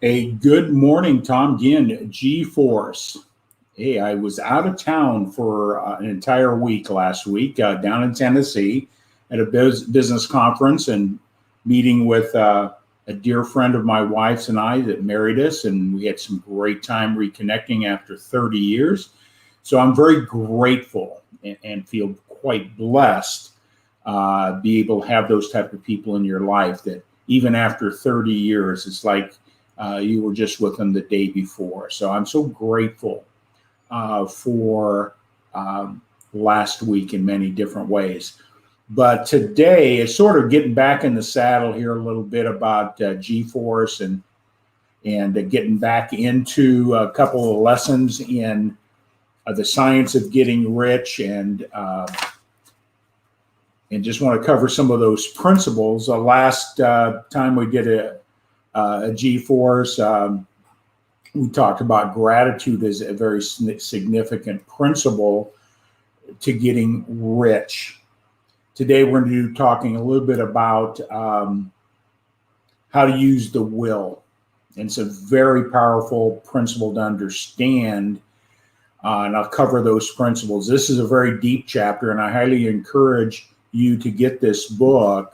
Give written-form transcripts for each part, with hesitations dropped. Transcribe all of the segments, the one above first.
Hey, good morning, Tom. Again, G-Force. Hey, I was out of town for an entire week last week down in Tennessee at a business conference and meeting with a dear friend of my wife's and I that married us, and we had some great time reconnecting after 30 years. So I'm very grateful and feel quite blessed be able to have those type of people in your life that even after 30 years, it's like you were just with them the day before. So I'm so grateful for last week in many different ways. But today is sort of getting back in the saddle here a little bit about G-Force and getting back into a couple of lessons in the science of getting rich and just want to cover some of those principles. Last time we did a G-Force, we talked about gratitude as a very significant principle to getting rich. Today we're going to be talking a little bit about how to use the will. And it's a very powerful principle to understand. And I'll cover those principles. This is a very deep chapter, and I highly encourage you to get this book,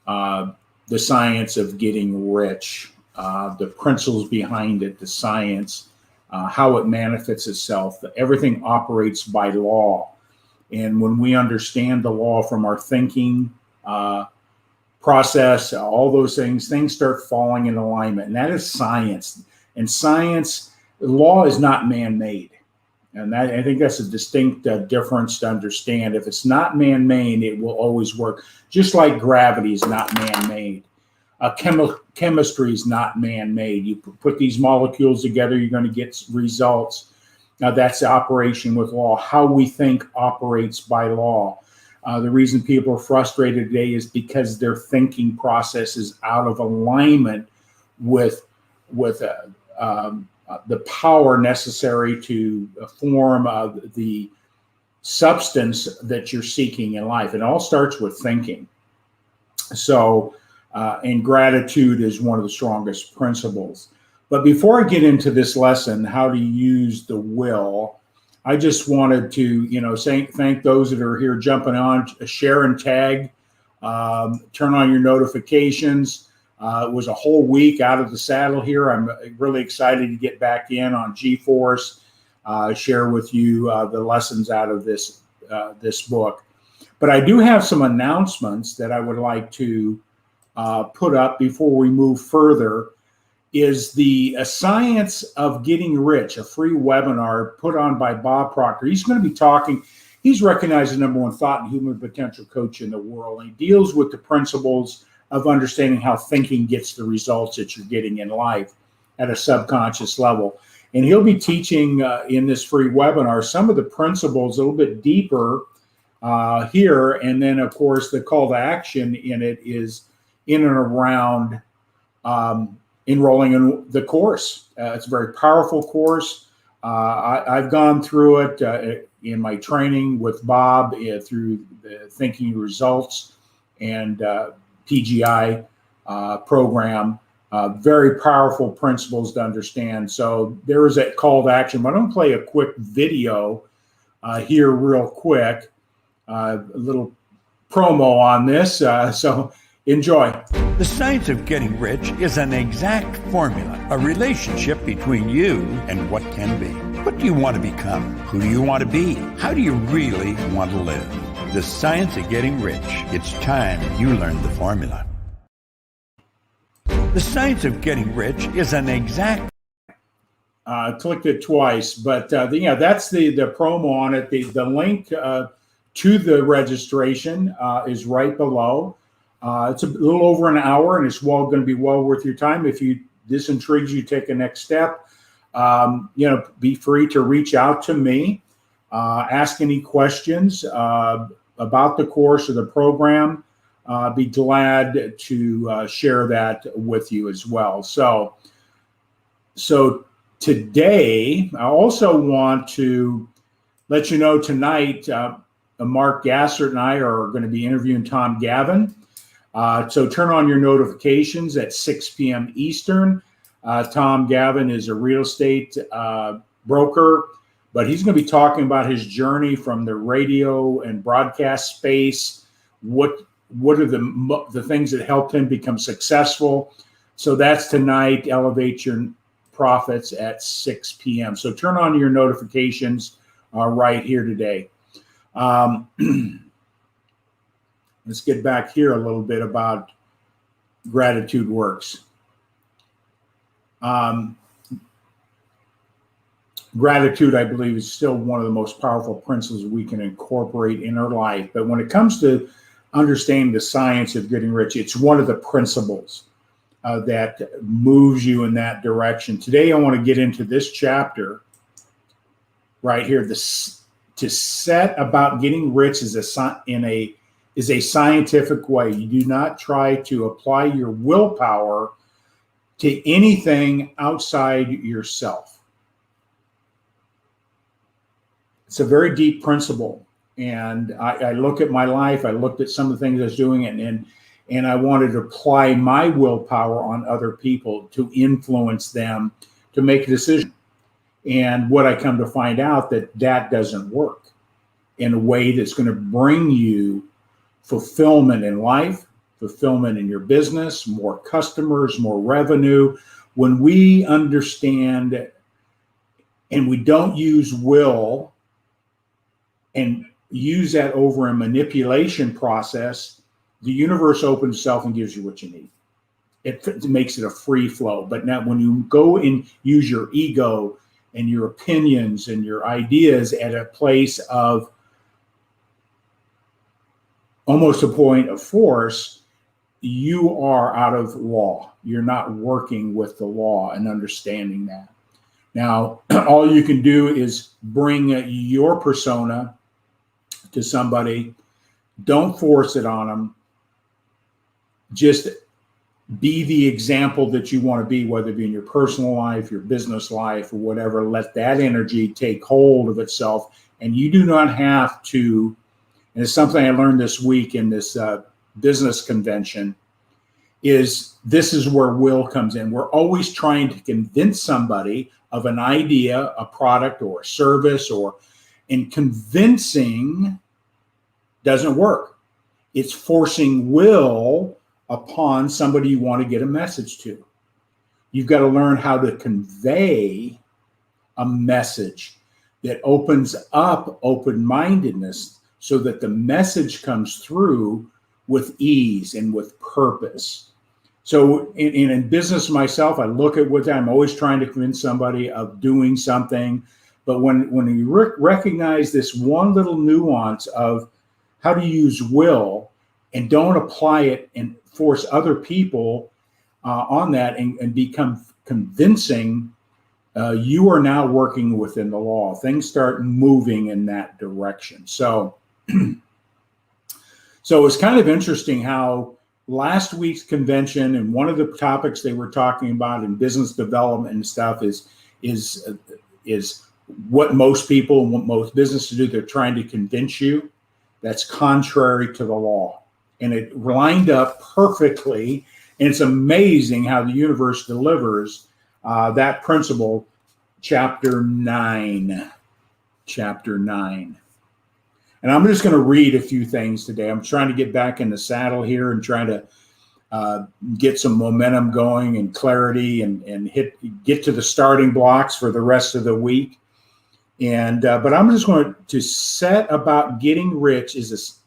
The Science of Getting Rich, the principles behind it, the science, how it manifests itself. Everything operates by law. And when we understand the law from our thinking process, all those things start falling in alignment. And that is science. And science, law is not man-made. And I think that's a distinct difference to understand. If it's not man-made, it will always work. Just like gravity is not man-made. Chemistry is not man-made. You put these molecules together, you're going to get results. Now, that's the operation with law. How we think operates by law. The reason people are frustrated today is because their thinking process is out of alignment with the power necessary to form the substance that you're seeking in life. It all starts with thinking. So, and gratitude is one of the strongest principles. But before I get into this lesson, how to use the will, I just wanted to, thank those that are here jumping on, share and tag, turn on your notifications. It was a whole week out of the saddle here. I'm really excited to get back in on G-Force, share with you the lessons out of this book. But I do have some announcements that I would like to put up before we move further. Is the Science of Getting Rich, a free webinar put on by Bob Proctor. He's going to be talking, he's recognized the number one thought and human potential coach in the world. And he deals with the principles of understanding how thinking gets the results that you're getting in life at a subconscious level. And he'll be teaching in this free webinar some of the principles a little bit deeper here. And then, of course, the call to action in it is in and around enrolling in the course. It's a very powerful course. I've gone through it in my training with Bob through the Thinking Results and PGI program. Very powerful principles to understand. So there is a call to action. But I'm going to play a quick video here real quick, a little promo on this. So enjoy. The Science of Getting Rich is an exact formula, a relationship between you and what can be. What do you want to become? Who do you want to be? How do you really want to live? The Science of Getting Rich. It's time you learned the formula. The Science of Getting Rich is an exact... clicked it twice, but that's the promo on it. The link to the registration is right below. It's a little over an hour, and it's going to be well worth your time. If this intrigues you, take a next step. Be free to reach out to me, ask any questions about the course or the program. Be glad to share that with you as well. So today, I also want to let you know tonight, Mark Gassert and I are going to be interviewing Tom Gavin. So turn on your notifications at 6 p.m. Eastern. Tom Gavin is a real estate broker, but he's going to be talking about his journey from the radio and broadcast space. What are the things that helped him become successful? So that's tonight, Elevate Your Profits at 6 p.m. So turn on your notifications right here today. Let's get back here a little bit about gratitude works. Gratitude, I believe, is still one of the most powerful principles we can incorporate in our life. But when it comes to understanding the science of getting rich, it's one of the principles that moves you in that direction. Today, I want to get into this chapter right here. To set about getting rich is a scientific way. You do not try to apply your willpower to anything outside yourself. It's a very deep principle. And I look at my life, I looked at some of the things I was doing, and I wanted to apply my willpower on other people to influence them to make a decision. And what I come to find out that doesn't work in a way that's going to bring you fulfillment in life, fulfillment in your business, more customers, more revenue. When we understand and we don't use will and use that over a manipulation process, the universe opens itself and gives you what you need. It makes it a free flow. But now when you go and use your ego and your opinions and your ideas at a place of almost a point of force, you are out of law. You're not working with the law and understanding that. Now, all you can do is bring your persona to somebody. Don't force it on them. Just be the example that you want to be, whether it be in your personal life, your business life, or whatever. Let that energy take hold of itself. And you do not have to, and it's something I learned this week in this business convention, this is where will comes in. We're always trying to convince somebody of an idea, a product, or a service, and convincing doesn't work. It's forcing will upon somebody you want to get a message to. You've got to learn how to convey a message that opens up open-mindedness so that the message comes through with ease and with purpose. So in business myself, I look at what I'm always trying to convince somebody of doing something. But when you recognize this one little nuance of how to use will and don't apply it and force other people on that and become convincing, you are now working within the law. Things start moving in that direction. So it's kind of interesting how last week's convention, and one of the topics they were talking about in business development and stuff is what most people and what most businesses do. They're trying to convince you. That's contrary to the law. And it lined up perfectly. And it's amazing how the universe delivers that principle. Chapter 9. And I'm just going to read a few things today. I'm trying to get back in the saddle here and trying to get some momentum going and clarity and get to the starting blocks for the rest of the week. And but I'm just going to set about getting rich is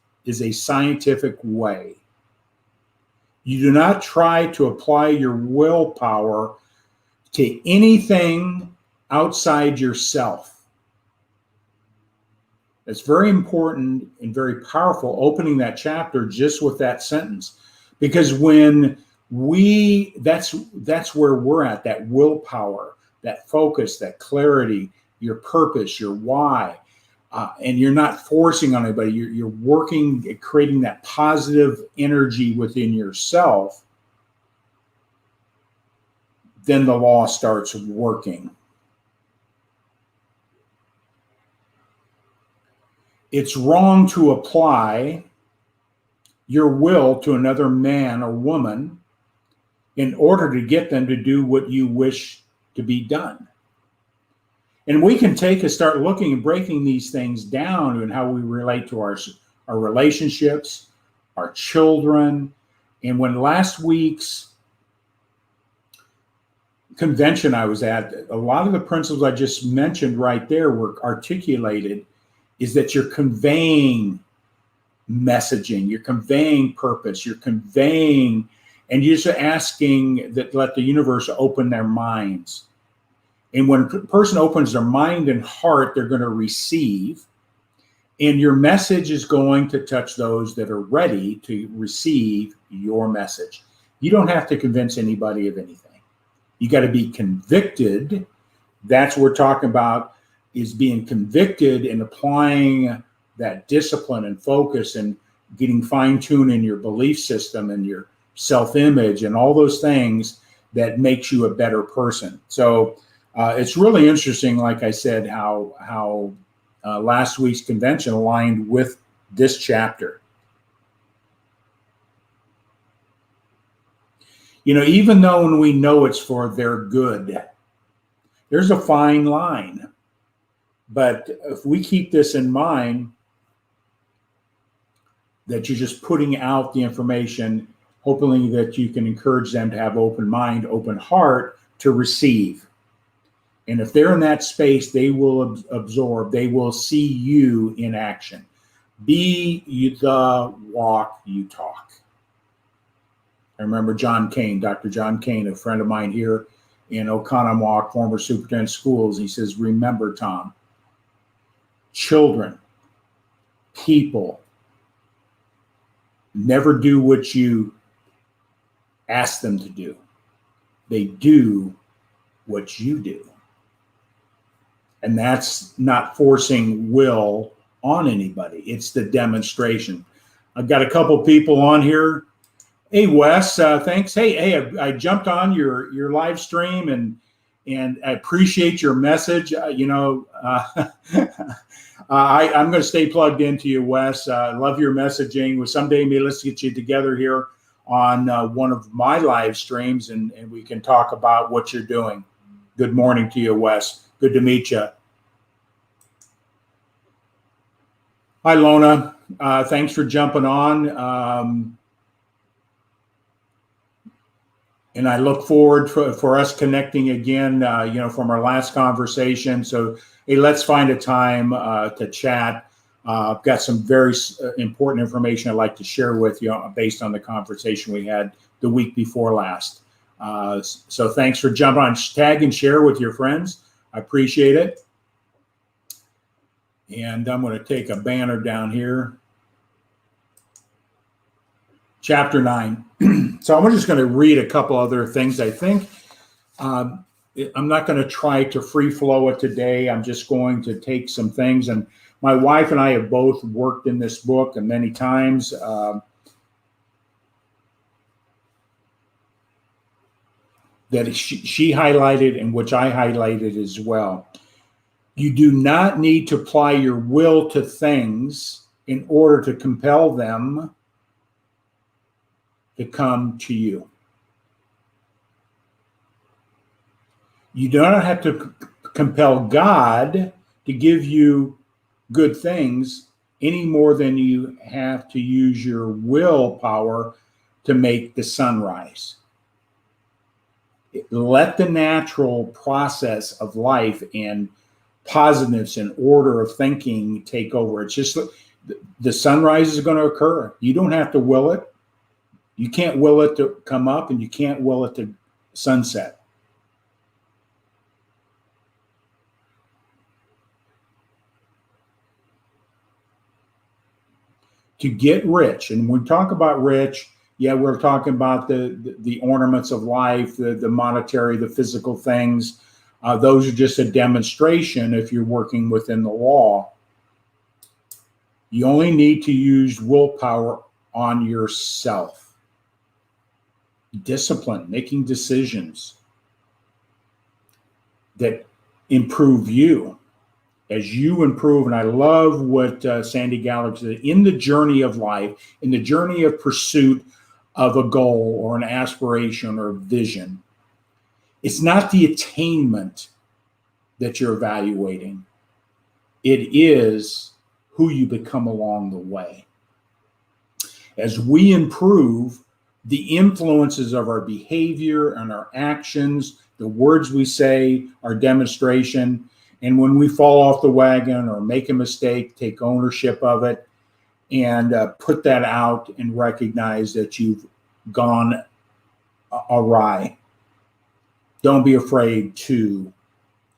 a scientific way. You do not try to apply your willpower to anything outside yourself. It's very important and very powerful opening that chapter just with that sentence, because when that's where we're at, that willpower, that focus, that clarity, your purpose, your why, and you're not forcing on anybody. You're working at creating that positive energy within yourself. Then the law starts working. It's wrong to apply your will to another man or woman in order to get them to do what you wish to be done. And we can start looking and breaking these things down and how we relate to our relationships, our children. And when last week's convention I was at, a lot of the principles I just mentioned right there were articulated, is that you're conveying messaging, you're conveying purpose, you're conveying, and you're just asking that let the universe open their minds. And when a person opens their mind and heart, they're going to receive. And your message is going to touch those that are ready to receive your message. You don't have to convince anybody of anything. You got to be convicted. That's what we're talking about, is being convicted and applying that discipline and focus and getting fine-tuned in your belief system and your self-image and all those things that makes you a better person. So it's really interesting, like I said, how last week's convention aligned with this chapter. You know, even though when we know it's for their good, there's a fine line. But if we keep this in mind, that you're just putting out the information, hoping that you can encourage them to have open mind, open heart to receive. And if they're in that space, they will absorb, they will see you in action. Be the walk you talk. I remember John Kane, Dr. John Kane, a friend of mine here in Oconomowoc, former superintendent of schools. He says, remember, Tom, children, people, never do what you ask them to do. They do what you do. And that's not forcing will on anybody. It's the demonstration. I've got a couple people on here. Hey, Wes, thanks. Hey, I jumped on your live stream and I appreciate your message. I'm going to stay plugged into you, Wes. I love your messaging. Well, someday maybe let's get you together here on one of my live streams and we can talk about what you're doing. Good morning to you, Wes. Good to meet you. Hi, Lona. Thanks for jumping on. And I look forward for us connecting again, from our last conversation. So, hey, let's find a time to chat. I've got some very important information I'd like to share with you based on the conversation we had the week before last. So thanks for jumping on. Tag and share with your friends. I appreciate it. And I'm going to take a banner down here. Chapter 9. So I'm just going to read a couple other things, I think. I'm not going to try to free flow it today. I'm just going to take some things. And my wife and I have both worked in this book and many times. That she highlighted and which I highlighted as well. You do not need to apply your will to things in order to compel them to come to you. You do not have to compel God to give you good things any more than you have to use your willpower to make the sun rise. Let the natural process of life and positiveness and order of thinking take over. It's just the sunrise is going to occur. You don't have to will it. You can't will it to come up and you can't will it to sunset. To get rich, and when we talk about rich, yeah, we're talking about the ornaments of life, the monetary, the physical things. Those are just a demonstration if you're working within the law. You only need to use willpower on yourself. Discipline, making decisions that improve you. As you improve, and I love what Sandy Gallagher said, in the journey of life, in the journey of pursuit of a goal or an aspiration or vision. It's not the attainment that you're evaluating. It is who you become along the way. As we improve, the influences of our behavior and our actions, the words we say, our demonstration, and when we fall off the wagon or make a mistake, take ownership of it and put that out and recognize that you've gone awry. Don't be afraid to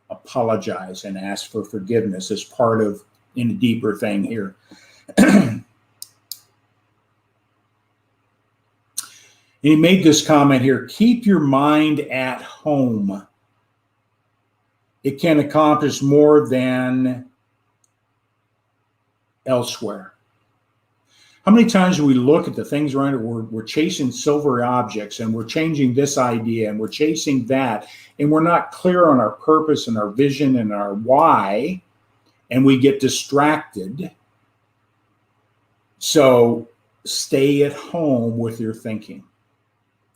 apologize and ask for forgiveness as part of in a deeper thing here. He made this comment here, keep your mind at home. It can accomplish more than elsewhere. How many times do we look at the things around it? We're chasing silver objects and we're changing this idea and we're chasing that. And we're not clear on our purpose and our vision and our why. And we get distracted. So stay at home with your thinking.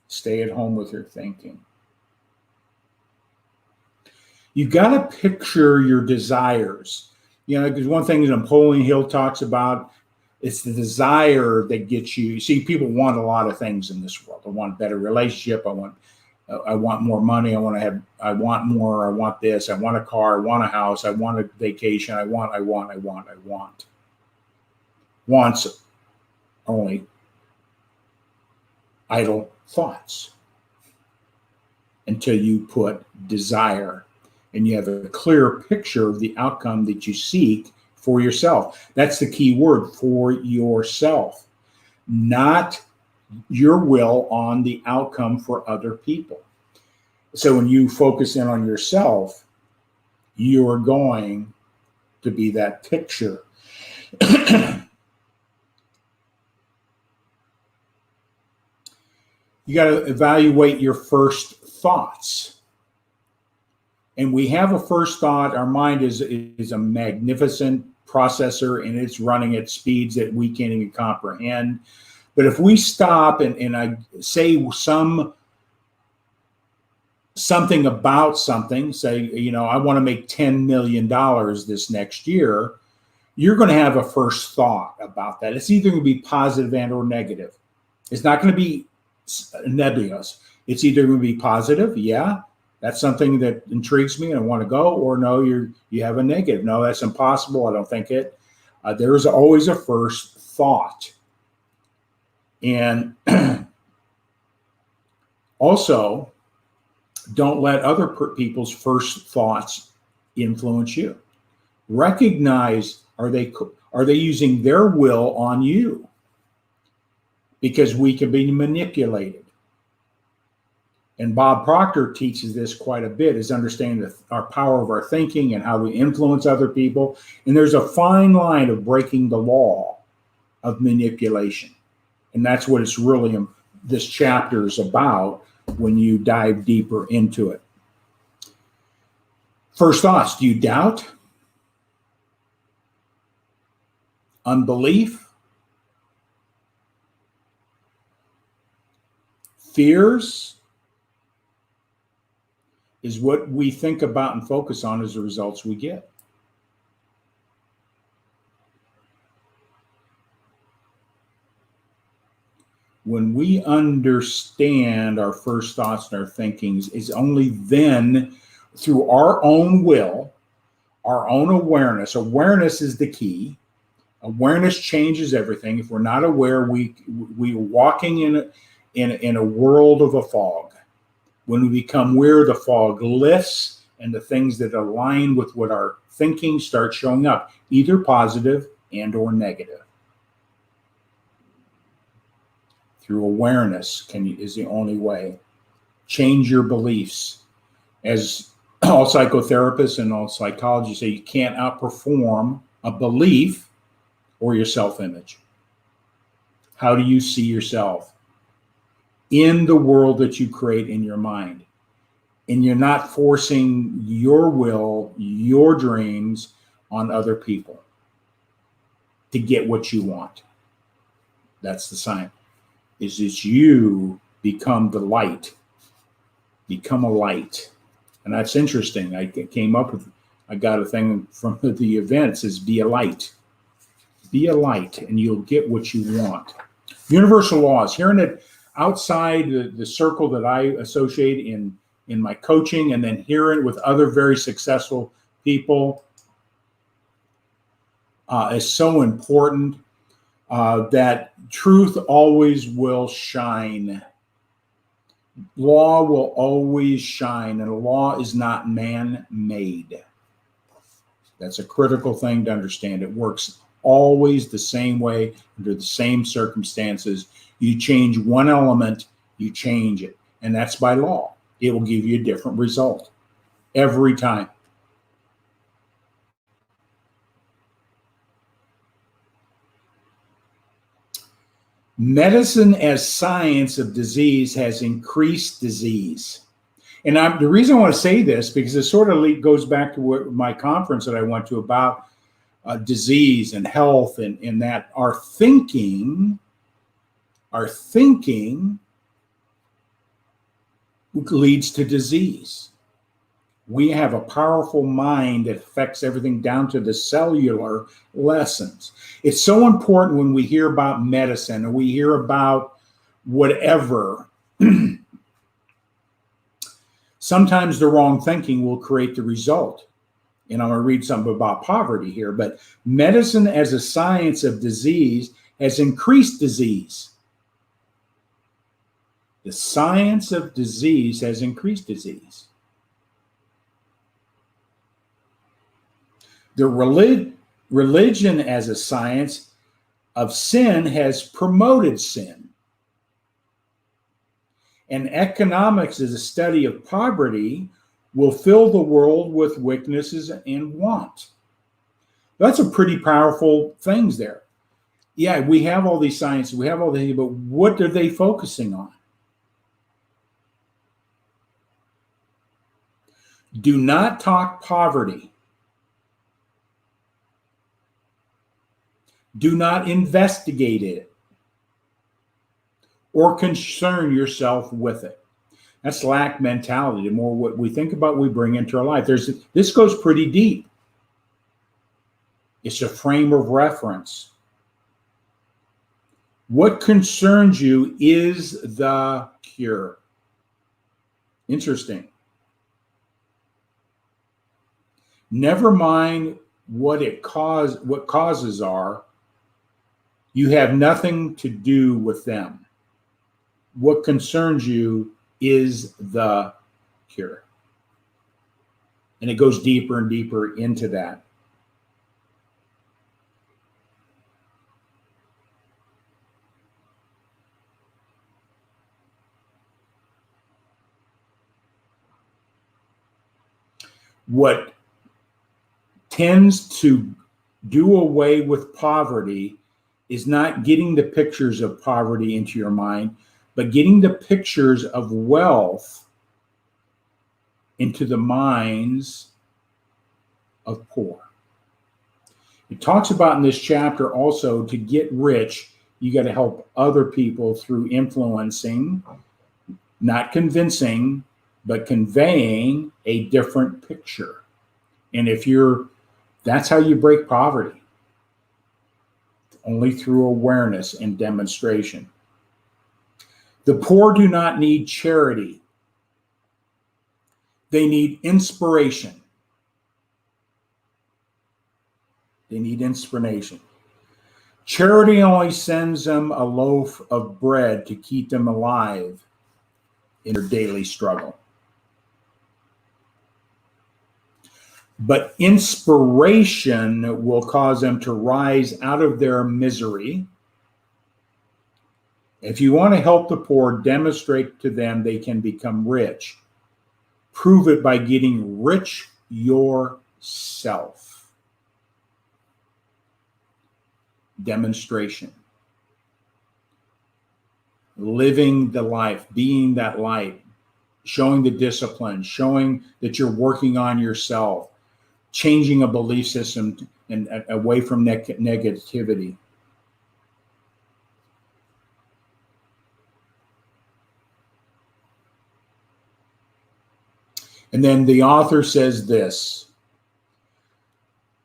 Stay at home with your thinking. You got to picture your desires. You know, because one thing that Napoleon Hill talks about, it's the desire that gets you. You see, people want a lot of things in this world. I want a better relationship. I want more money. I want more. I want this. I want a car. I want a house. I want a vacation. I want. Wants only idle thoughts until you put desire and you have a clear picture of the outcome that you seek for yourself. That's the key word, for yourself, not your will on the outcome for other people. So when you focus in on yourself, you are going to be that picture. You got to evaluate your first thoughts. And we have a first thought. Our mind is a magnificent processor, and it's running at speeds that we can't even comprehend. But if we stop and I say something about something, say, you know, I want to make $10 million this next year, you're going to have a first thought about that. It's either going to be positive and or negative. It's not going to be nebulous. It's either going to be positive, yeah, that's something that intrigues me and I want to go, or no, you have a negative. No, that's impossible. I don't think it. There is always a first thought. And also, don't let other people's first thoughts influence you. Recognize, are they using their will on you? Because we can be manipulated. And Bob Proctor teaches this quite a bit, is understanding our power of our thinking and how we influence other people. And there's a fine line of breaking the law of manipulation. And that's what it's really, this chapter is about when you dive deeper into it. First thoughts, do you doubt? Unbelief? Fears? Is what we think about and focus on as the results we get. When we understand our first thoughts and our thinkings, it's only then through our own will, our own awareness. Awareness is the key. Awareness changes everything. If we're not aware, we're walking in a world of a fog. When we become aware, the fog lifts and the things that align with what our thinking start showing up, either positive and or negative. Through awareness is the only way. Change your beliefs. As all psychotherapists and all psychologists say, you can't outperform a belief or your self-image. How do you see yourself in the world that you create in your mind? And you're not forcing your will, your dreams on other people to get what you want. That's the sign. is that you become the light. Become a light. And that's interesting. I got a thing from the event. It says, be a light. Be a light, and you'll get what you want. Universal laws. Hearing it outside the circle that I associate in my coaching, and then hearing it with other very successful people is so important. That truth always will shine. Law will always shine, and a law is not man-made. That's a critical thing to understand. It works always the same way, under the same circumstances. You change one element, you change it, and that's by law. It will give you a different result every time. Medicine as science of disease has increased disease. And the reason I want to say this, because it sort of goes back to my conference that I went to about disease and health, and that our thinking leads to disease. We have a powerful mind that affects everything down to the cellular lessons. It's so important when we hear about medicine or we hear about whatever. Sometimes the wrong thinking will create the result. And I'm going to read something about poverty here, but medicine as a science of disease has increased disease. The science of disease has increased disease. The religion as a science of sin has promoted sin. And economics as a study of poverty will fill the world with weaknesses and want. That's a pretty powerful things there. Yeah, we have all these sciences, we have all these, but what are they focusing on? Do not talk poverty. Do not investigate it or concern yourself with it. That's lack mentality. The more what we think about, we bring into our life. This goes pretty deep. It's a frame of reference. What concerns you is the cure. Interesting. Never mind what causes are. You have nothing to do with them. What concerns you is the cure. And it goes deeper and deeper into that. What tends to do away with poverty is not getting the pictures of poverty into your mind, but getting the pictures of wealth into the minds of poor. It talks about in this chapter also, to get rich, you got to help other people through influencing, not convincing, but conveying a different picture. And that's how you break poverty. Only through awareness and demonstration. The poor do not need charity. They need inspiration. They need inspiration. Charity only sends them a loaf of bread to keep them alive in their daily struggle. But inspiration will cause them to rise out of their misery. If you want to help the poor, demonstrate to them they can become rich. Prove it by getting rich yourself. Demonstration. Living the life, being that light, showing the discipline, showing that you're working on yourself, changing a belief system and away from negativity. And then the author says this: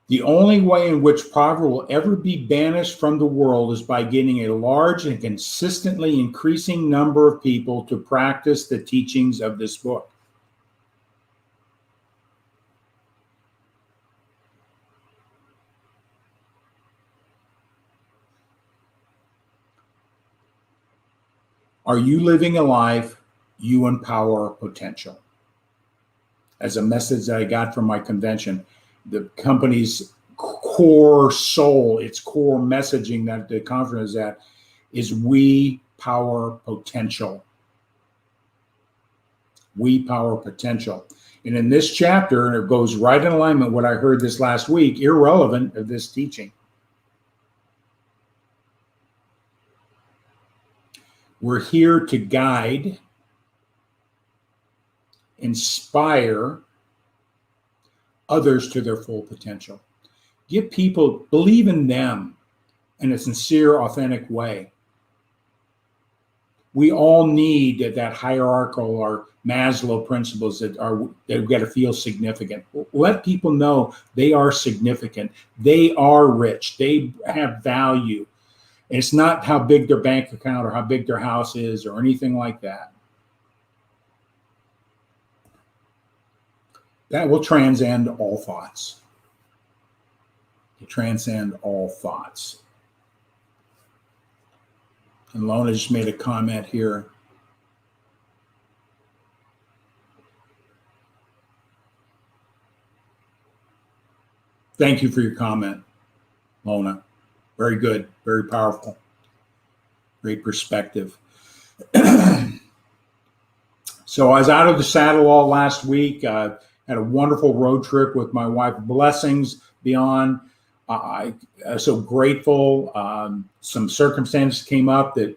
the only way in which poverty will ever be banished from the world is by getting a large and consistently increasing number of people to practice the teachings of this book. Are you living a life you empower potential? As a message that I got from my convention, the company's core soul, its core messaging that the conference is at, is we power potential. We power potential. And in this chapter, and it goes right in alignment with what I heard this last week, irrelevant of this teaching. We're here to guide, inspire others to their full potential. Give people, believe in them in a sincere, authentic way. We all need that hierarchical or Maslow principles that we've got to feel significant. Let people know they are significant. They are rich. They have value. And it's not how big their bank account or how big their house is or anything like that. That will transcend all thoughts. To transcend all thoughts. And Lona just made a comment here. Thank you for your comment, Lona. Very good, very powerful, great perspective. So I was out of the saddle all last week. Had a wonderful road trip with my wife. Blessings beyond. I'm so grateful. Some circumstances came up that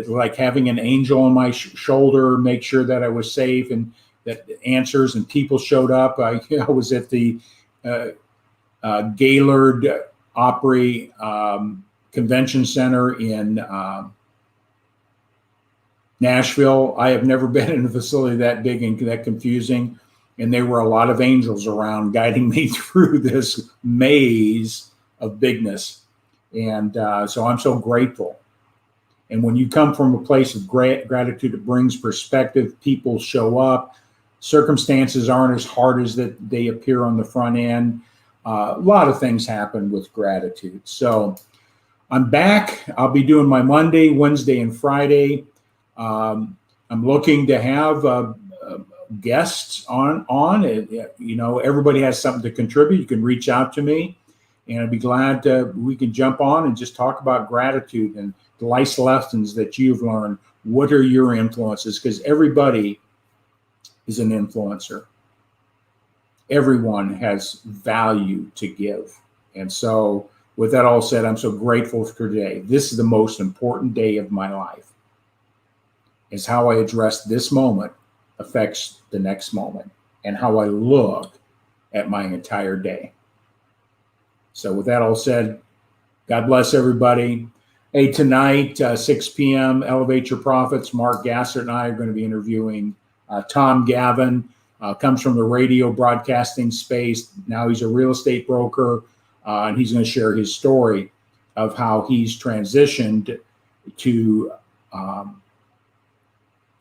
like having an angel on my shoulder, make sure that I was safe, and that answers and people showed up. I was at the Gaylord Opry Convention Center in Nashville. I have never been in a facility that big and that confusing. And there were a lot of angels around guiding me through this maze of bigness. And so I'm so grateful. And when you come from a place of gratitude, it brings perspective. People show up. Circumstances aren't as hard as that they appear on the front end. A lot of things happen with gratitude. So I'm back. I'll be doing my Monday, Wednesday, and Friday. I'm looking to have guests on. You know, everybody has something to contribute. You can reach out to me, and I'd be glad we can jump on and just talk about gratitude and the life lessons that you've learned. What are your influences? Because everybody is an influencer. Everyone has value to give. And so with that all said, I'm so grateful for today. This is the most important day of my life. Is how I address this moment affects the next moment and how I look at my entire day. So with that all said, God bless everybody. Hey, tonight, 6 p.m., Elevate Your Profits. Mark Gassert and I are going to be interviewing Tom Gavin. Comes from the radio broadcasting space. Now he's a real estate broker, and he's going to share his story of how he's transitioned to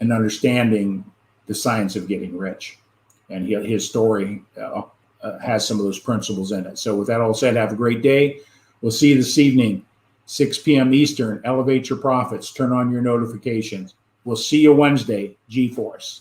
and understanding the science of getting rich. And his story has some of those principles in it. So with that all said, have a great day. We'll see you this evening, 6 p.m. Eastern. Elevate your profits. Turn on your notifications. We'll see you Wednesday, G-Force.